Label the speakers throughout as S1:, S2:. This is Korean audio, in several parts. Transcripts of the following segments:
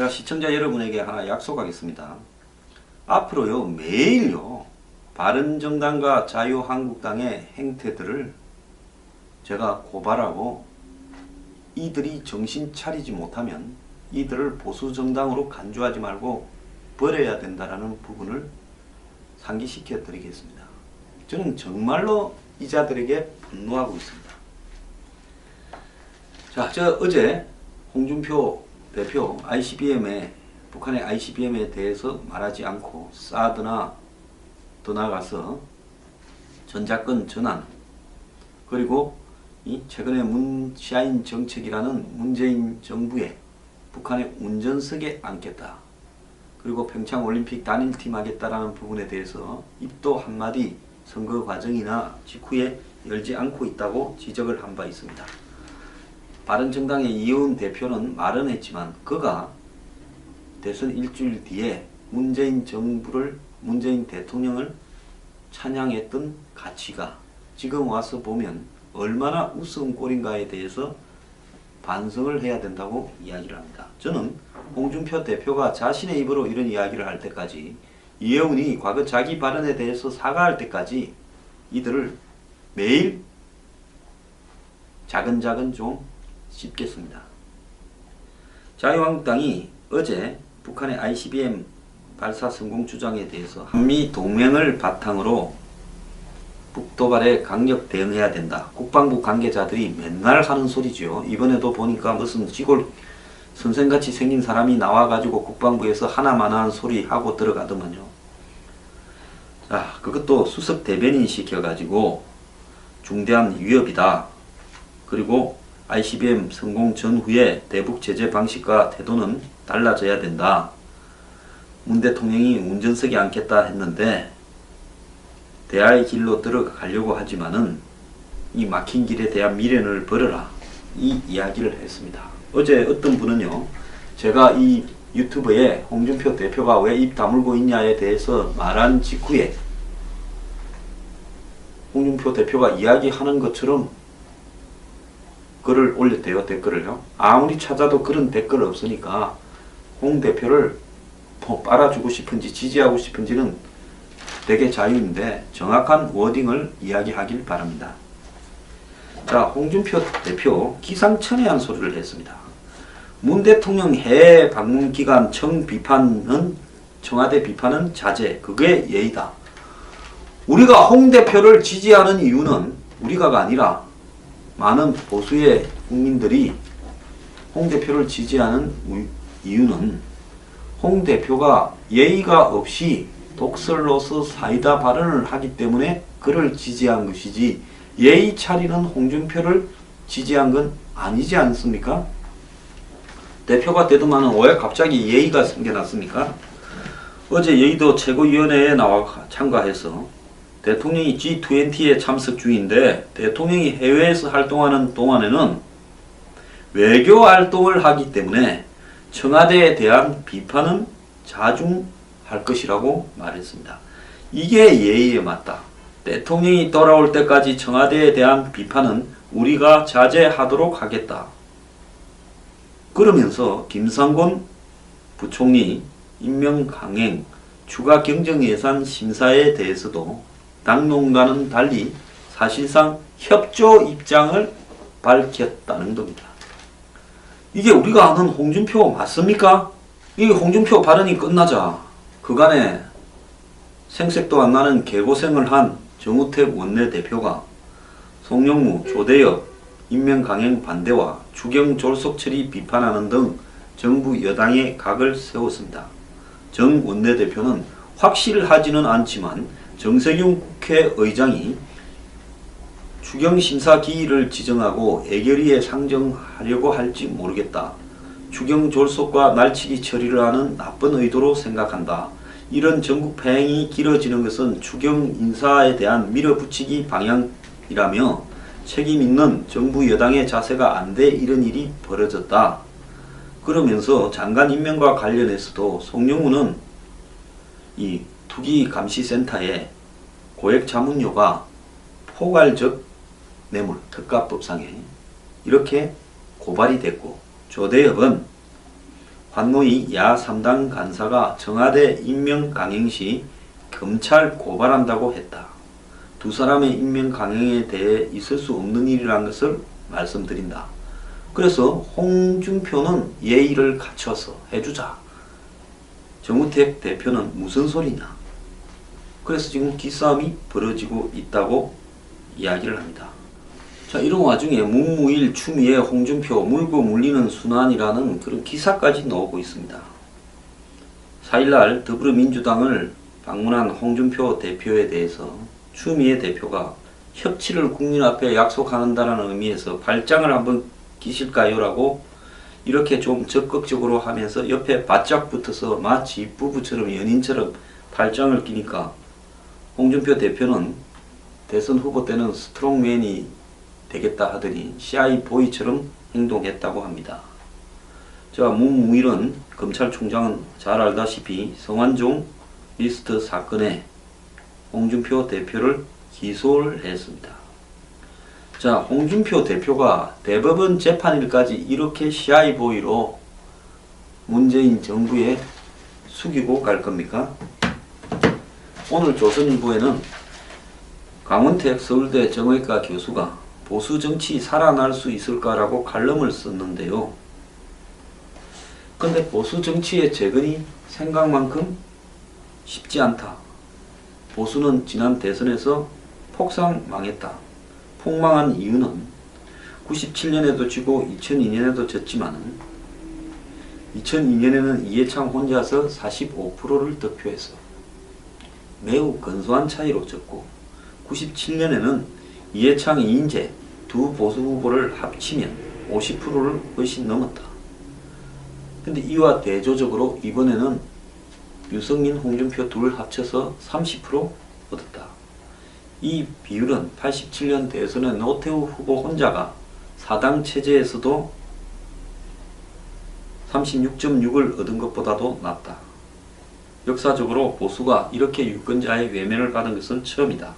S1: 제가 시청자 여러분에게 하나 약속하겠습니다. 앞으로요, 매일요, 바른정당과 자유한국당의 행태들을 제가 고발하고 이들이 정신 차리지 못하면 이들을 보수정당으로 간주하지 말고 버려야 된다라는 부분을 상기시켜 드리겠습니다. 저는 정말로 이 자들에게 분노하고 있습니다. 자, 저 어제 홍준표 대표 북한의 ICBM에 대해서 말하지 않고 사드나 더 나아가서 전작권 전환, 그리고 이 최근에 문샤인 정책이라는 문재인 정부의 북한의 운전석에 앉겠다, 그리고 평창올림픽 단일팀 하겠다라는 부분에 대해서 입도 한마디 선거 과정이나 직후에 열지 않고 있다고 지적을 한 바 있습니다. 바른정당의 이혜원 대표는 말은 했지만 그가 대선 일주일 뒤에 문재인 대통령을 찬양했던 가치가 지금 와서 보면 얼마나 우스운 꼴인가에 대해서 반성을 해야 된다고 이야기를 합니다. 저는 홍준표 대표가 자신의 입으로 이런 이야기를 할 때까지, 이혜훈이 과거 자기 발언에 대해서 사과할 때까지 이들을 매일 자근자근 좀 씹겠습니다. 자유한국당이 어제 북한의 ICBM 발사 성공 주장에 대해서 한미 동맹을 바탕으로 북도발에 강력 대응해야 된다, 국방부 관계자들이 맨날 하는 소리죠. 이번에도 보니까 무슨 시골 선생같이 생긴 사람이 나와가지고 국방부에서 하나만한 소리 하고 들어가더만요. 자, 그것도 수석 대변인 시켜가지고 중대한 위협이다, 그리고 ICBM 성공 전후에 대북 제재 방식과 태도는 달라져야 된다, 문 대통령이 운전석에 앉겠다 했는데 대화의 길로 들어가려고 하지만은 이 막힌 길에 대한 미련을 버려라, 이 이야기를 했습니다. 어제 어떤 분은요, 제가 이 유튜브에 홍준표 대표가 왜 입 다물고 있냐에 대해서 말한 직후에 홍준표 대표가 이야기하는 것처럼 글을 올렸대요. 댓글을요. 아무리 찾아도 그런 댓글 없으니까 홍 대표를 뭐 빨아주고 싶은지 지지하고 싶은지는 되게 자유인데 정확한 워딩을 이야기하길 바랍니다. 자, 홍준표 대표 기상천외한 소리를 했습니다. 문 대통령 해외 방문 기간 청와대 비판은 자제, 그게 예의다. 우리가 홍 대표를 지지하는 이유는 우리가가 아니라 많은 보수의 국민들이 홍 대표를 지지하는 이유는 홍 대표가 예의가 없이 독설로서 사이다 발언을 하기 때문에 그를 지지한 것이지, 예의 차리는 홍준표를 지지한 건 아니지 않습니까? 대표가 되더만은 왜 갑자기 예의가 생겨났습니까? 어제 여의도 최고위원회에 나와 참가해서 대통령이 G20에 참석 중인데 대통령이 해외에서 활동하는 동안에는 외교 활동을 하기 때문에 청와대에 대한 비판은 자중할 것이라고 말했습니다. 이게 예의에 맞다. 대통령이 돌아올 때까지 청와대에 대한 비판은 우리가 자제하도록 하겠다. 그러면서 김상곤 부총리 임명 강행, 추가 경정예산 심사에 대해서도 당론과는 달리 사실상 협조 입장을 밝혔다는 겁니다. 이게 우리가 아는 홍준표 맞습니까? 이 홍준표 발언이 끝나자 그간에 생색도 안 나는 개고생을 한 정우택 원내대표가 송영무, 조대엽, 임명 강행 반대와 추경 졸속 처리 비판하는 등 정부 여당의 각을 세웠습니다. 정 원내대표는 확실하지는 않지만 정세균 국회의장이 추경심사 기일을 지정하고 애결위에 상정하려고 할지 모르겠다. 추경 졸속과 날치기 처리를 하는 나쁜 의도로 생각한다. 이런 전국 파행이 길어지는 것은 추경 인사에 대한 밀어붙이기 방향이라며 책임있는 정부 여당의 자세가 안 돼 이런 일이 벌어졌다. 그러면서 장관 임명과 관련해서도 송영무는 이 투기감시센터에 고액 자문료가 포괄적 뇌물 특가법상에 이렇게 고발이 됐고, 조대엽은 환노위 야 3당 간사가 청와대 임명 강행 시 검찰 고발한다고 했다. 두 사람의 임명 강행에 대해 있을 수 없는 일이라는 것을 말씀드린다. 그래서 홍준표는 예의를 갖춰서 해주자. 정우택 대표는 무슨 소리냐. 그래서 지금 기싸움이 벌어지고 있다고 이야기를 합니다. 자, 이런 와중에 문무일 추미애 홍준표 물고 물리는 순환이라는 그런 기사까지 나오고 있습니다. 4일날 더불어민주당을 방문한 홍준표 대표에 대해서 추미애 대표가 협치를 국민 앞에 약속한다는 의미에서 발장을 한번 끼실까요? 라고 이렇게 좀 적극적으로 하면서 옆에 바짝 붙어서 마치 부부처럼 연인처럼 발장을 끼니까 홍준표 대표는 대선 후보 때는 스트롱맨이 되겠다 하더니 CI 보이처럼 행동했다고 합니다. 자, 문무일은 검찰총장은 잘 알다시피 성완종 리스트 사건에 홍준표 대표를 기소를 했습니다. 자, 홍준표 대표가 대법원 재판일까지 이렇게 CI 보이로 문재인 정부에 숙이고 갈 겁니까? 오늘 조선일보에는 강원택 서울대 정외과 교수가 보수 정치 살아날 수 있을까라고 칼럼을 썼는데요. 근데 보수 정치의 재건이 생각만큼 쉽지 않다. 보수는 지난 대선에서 폭삭 망했다. 폭망한 이유는 97년에도 지고 2002년에도 졌지만 2002년에는 이해창 혼자서 45%를 득표해서 매우 근소한 차이로 졌고 97년에는 이해창, 이인재 두 보수 후보를 합치면 50%를 훨씬 넘었다. 근데 이와 대조적으로 이번에는 유승민, 홍준표 둘 합쳐서 30% 얻었다. 이 비율은 87년 대선의 노태우 후보 혼자가 4당 체제에서도 36.6을 얻은 것보다도 낮다. 역사적으로 보수가 이렇게 유권자의 외면을 받은 것은 처음이다.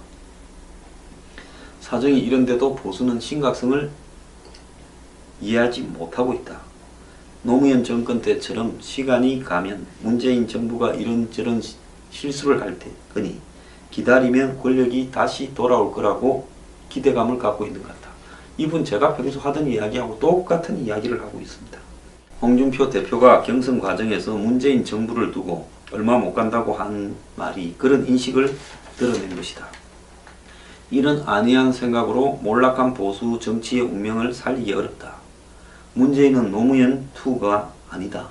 S1: 사정이 이런데도 보수는 심각성을 이해하지 못하고 있다. 노무현 정권 때처럼 시간이 가면 문재인 정부가 이런저런 실수를 할 테니 기다리면 권력이 다시 돌아올 거라고 기대감을 갖고 있는 것 같다. 이분 제가 평소 하던 이야기하고 똑같은 이야기를 하고 있습니다. 홍준표 대표가 경선 과정에서 문재인 정부를 두고 얼마 못 간다고 한 말이 그런 인식을 드러낸 것이다. 이런 안이한 생각으로 몰락한 보수 정치의 운명을 살리기 어렵다. 문재인은 노무현 2가 아니다.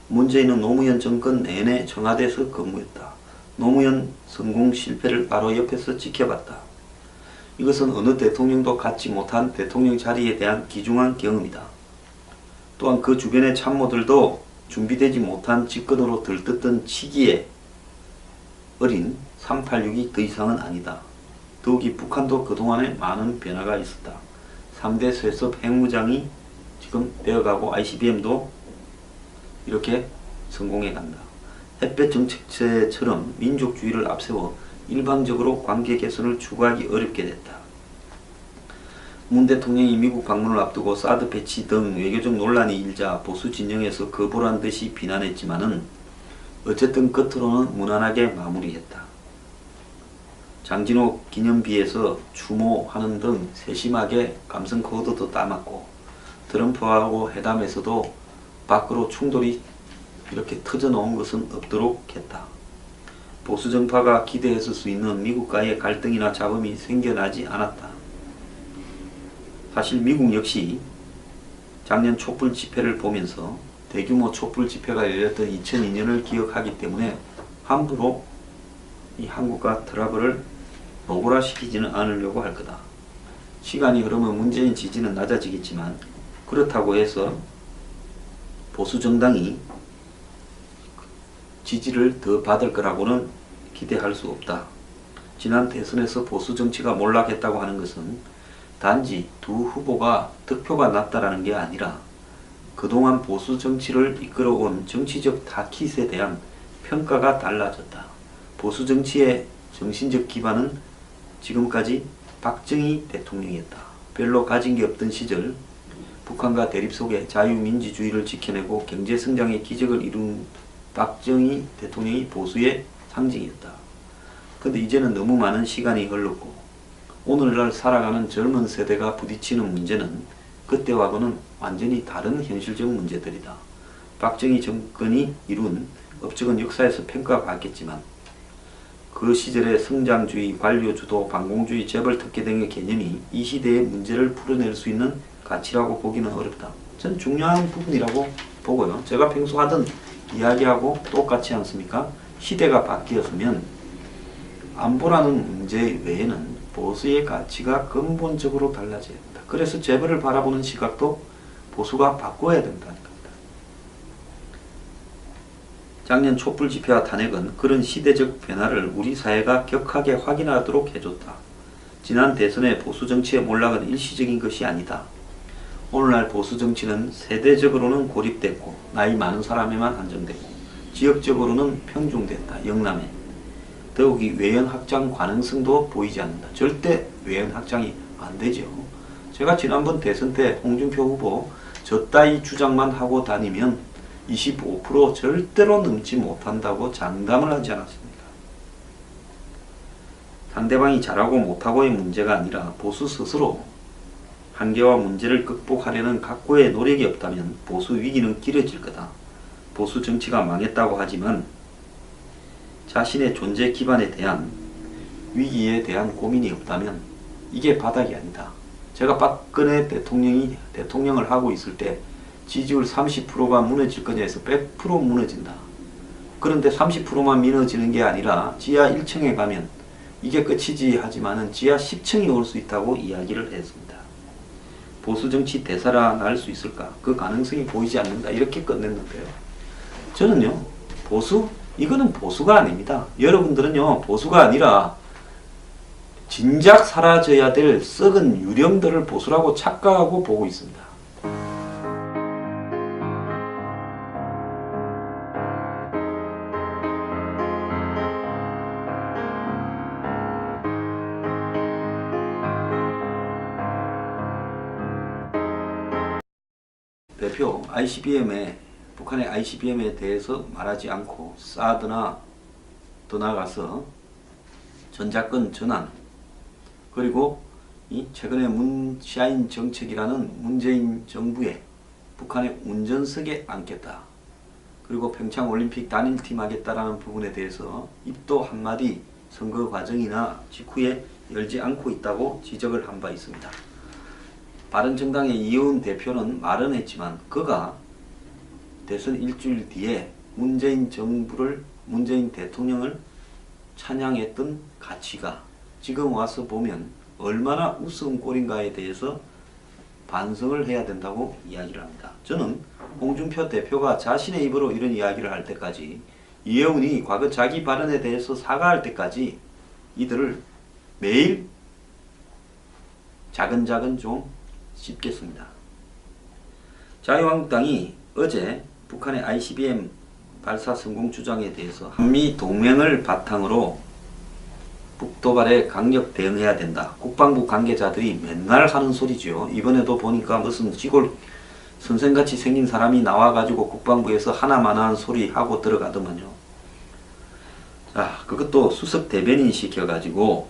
S1: 문재인은 노무현 정권 내내 청와대에서 근무했다. 노무현 성공 실패를 바로 옆에서 지켜봤다. 이것은 어느 대통령도 갖지 못한 대통령 자리에 대한 귀중한 경험이다. 또한 그 주변의 참모들도 준비되지 못한 집권으로 들떴던 시기에 어린 386이 더 이상은 아니다. 더욱이 북한도 그동안에 많은 변화가 있었다. 3대 쇠섭 핵무장이 지금 되어가고 ICBM도 이렇게 성공해간다. 햇볕 정책처럼 민족주의를 앞세워 일방적으로 관계 개선을 추구하기 어렵게 됐다. 문 대통령이 미국 방문을 앞두고 사드 배치 등 외교적 논란이 일자 보수 진영에서 거부란 듯이 비난했지만은 어쨌든 겉으로는 무난하게 마무리했다. 장진호 기념비에서 추모하는 등 세심하게 감성 코드도 담았고 트럼프하고 회담에서도 밖으로 충돌이 이렇게 터져나온 것은 없도록 했다. 보수 정파가 기대했을 수 있는 미국과의 갈등이나 잡음이 생겨나지 않았다. 사실 미국 역시 작년 촛불 집회를 보면서 대규모 촛불 집회가 열렸던 2002년을 기억하기 때문에 함부로 이 한국과 트러블을 노골화시키지는 않으려고 할 거다. 시간이 흐르면 문재인 지지는 낮아지겠지만 그렇다고 해서 보수 정당이 지지를 더 받을 거라고는 기대할 수 없다. 지난 대선에서 보수 정치가 몰락했다고 하는 것은 단지 두 후보가 득표가 낮다라는 게 아니라 그동안 보수 정치를 이끌어온 정치적 타깃에 대한 평가가 달라졌다. 보수 정치의 정신적 기반은 지금까지 박정희 대통령이었다. 별로 가진 게 없던 시절 북한과 대립 속에 자유민주주의를 지켜내고 경제성장의 기적을 이룬 박정희 대통령이 보수의 상징이었다. 근데 이제는 너무 많은 시간이 흘렀고 오늘날 살아가는 젊은 세대가 부딪히는 문제는 그때와는 완전히 다른 현실적 문제들이다. 박정희 정권이 이룬 업적은 역사에서 평가받겠지만 그 시절의 성장주의, 관료주도, 반공주의, 재벌특혜 등의 개념이 이 시대의 문제를 풀어낼 수 있는 가치라고 보기는 어렵다. 전 중요한 부분이라고 보고요. 제가 평소 하던 이야기하고 똑같지 않습니까? 시대가 바뀌었으면 안보라는 문제 외에는 보수의 가치가 근본적으로 달라져야 된다. 그래서 재벌을 바라보는 시각도 보수가 바꿔야 된다는 겁니다. 작년 촛불 집회와 탄핵은 그런 시대적 변화를 우리 사회가 격하게 확인하도록 해줬다. 지난 대선의 보수 정치의 몰락은 일시적인 것이 아니다. 오늘날 보수 정치는 세대적으로는 고립됐고 나이 많은 사람에만 한정되고 지역적으로는 평중됐다. 영남에. 더욱이 외연 확장 가능성도 보이지 않는다. 절대 외연 확장이 안 되죠. 제가 지난번 대선 때 홍준표 후보 저 따위 주장만 하고 다니면 25% 절대로 넘지 못한다고 장담을 하지 않았습니까? 상대방이 잘하고 못하고의 문제가 아니라 보수 스스로 한계와 문제를 극복하려는 각고의 노력이 없다면 보수 위기는 길어질 거다. 보수 정치가 망했다고 하지만 자신의 존재 기반에 대한 위기에 대한 고민이 없다면 이게 바닥이 아니다. 제가 박근혜 대통령이 대통령을 하고 있을 때 지지율 30%가 무너질 거냐 해서 100% 무너진다. 그런데 30%만 무너지는 게 아니라 지하 1층에 가면 이게 끝이지 하지만은 지하 10층이 올 수 있다고 이야기를 했습니다. 보수정치 되살아날 수 있을까? 그 가능성이 보이지 않는다. 이렇게 끝냈는데요. 저는요, 보수? 이거는 보수가 아닙니다. 여러분들은요, 보수가 아니라 진작 사라져야 될 썩은 유령들을 보수라고 착각하고 보고 있습니다. 대표 북한의 ICBM에 대해서 말하지 않고 사드나 더 나아가서 전작권 전환 그리고 이 최근에 문샤인 정책이라는 문재인 정부의 북한의 운전석에 앉겠다. 그리고 평창올림픽 단일팀 하겠다라는 부분에 대해서 입도 한마디 선거 과정이나 직후에 열지 않고 있다고 지적을 한 바 있습니다. 바른정당의 이혜원 대표는 말은 했지만 그가 대선 일주일 뒤에 문재인 대통령을 찬양했던 가치가 지금 와서 보면 얼마나 우스운 꼴인가에 대해서 반성을 해야 된다고 이야기를 합니다. 저는 홍준표 대표가 자신의 입으로 이런 이야기를 할 때까지 이혜원이 과거 자기 발언에 대해서 사과할 때까지 이들을 매일 자근자근 좀 씹겠습니다. 자유한국당이 어제 북한의 ICBM 발사 성공 주장에 대해서 한미 동맹을 바탕으로 북도발에 강력 대응해야 된다. 국방부 관계자들이 맨날 하는 소리죠. 이번에도 보니까 무슨 시골 선생같이 생긴 사람이 나와가지고 국방부에서 하나만한 소리 하고 들어가더만요. 자, 그것도 수석 대변인 시켜가지고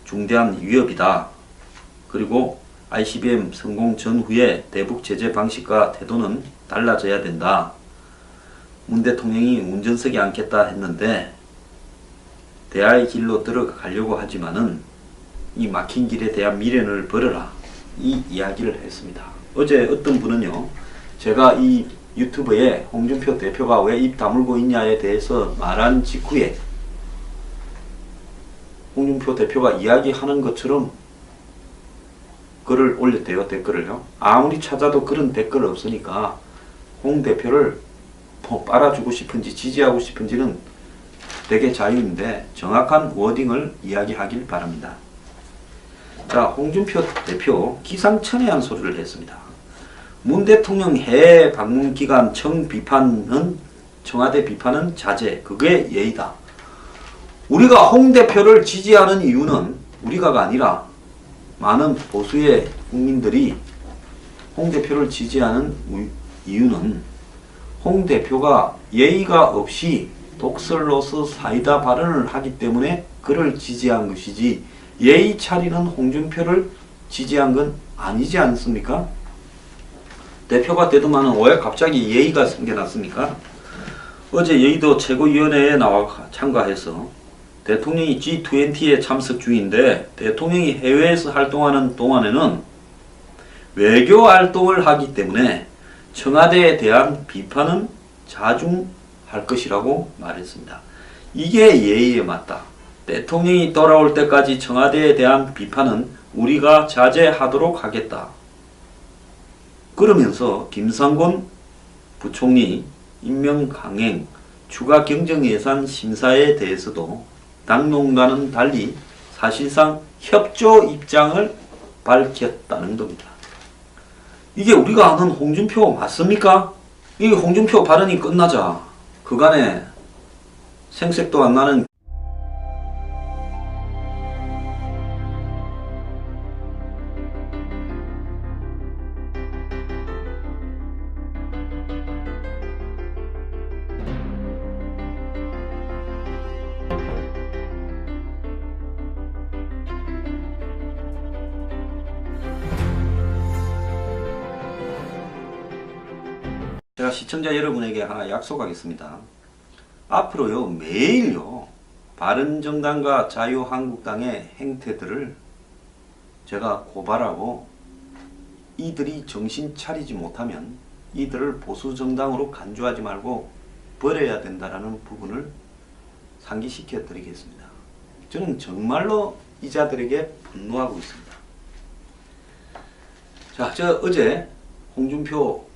S1: 중대한 위협이다. 그리고 ICBM 성공 전후에 대북 제재 방식과 태도는 달라져야 된다. 문 대통령이 운전석에 앉겠다 했는데 대화의 길로 들어가려고 하지만은 이 막힌 길에 대한 미련을 버려라. 이 이야기를 했습니다. 어제 어떤 분은요, 제가 이 유튜브에 홍준표 대표가 왜 입 다물고 있냐에 대해서 말한 직후에 홍준표 대표가 이야기하는 것처럼 글을 올렸대요. 댓글을요. 아무리 찾아도 그런 댓글 없으니까 홍 대표를 뭐 빨아주고 싶은지 지지하고 싶은지는 되게 자유인데 정확한 워딩을 이야기하길 바랍니다. 자, 홍준표 대표 기상천외한 소리를 했습니다. 문 대통령 해외 방문 기간 청와대 비판은 자제, 그게 예의다. 우리가 홍 대표를 지지하는 이유는 우리가가 아니라 많은 보수의 국민들이 홍 대표를 지지하는 이유는 홍 대표가 예의가 없이 독설로서 사이다 발언을 하기 때문에 그를 지지한 것이지 예의 차리는 홍준표를 지지한 건 아니지 않습니까? 대표가 되더만은 왜 갑자기 예의가 생겨났습니까? 어제 여의도 최고위원회에 나와 참가해서 대통령이 G20에 참석 중인데 대통령이 해외에서 활동하는 동안에는 외교 활동을 하기 때문에 청와대에 대한 비판은 자중할 것이라고 말했습니다. 이게 예의에 맞다. 대통령이 돌아올 때까지 청와대에 대한 비판은 우리가 자제하도록 하겠다. 그러면서 김상곤 부총리 임명 강행, 추가 경정예산 심사에 대해서도 당론과는 달리 사실상 협조 입장을 밝혔다는 겁니다. 이게 우리가 아는 홍준표 맞습니까? 이 홍준표 발언이 끝나자 그간에 생색도 안 나는 제가 시청자 여러분에게 하나 약속하겠습니다. 앞으로요 매일요 바른정당과 자유한국당의 행태들을 제가 고발하고 이들이 정신 차리지 못하면 이들을 보수정당으로 간주하지 말고 버려야 된다라는 부분을 상기시켜 드리겠습니다. 저는 정말로 이자들에게 분노하고 있습니다. 자, 어제 홍준표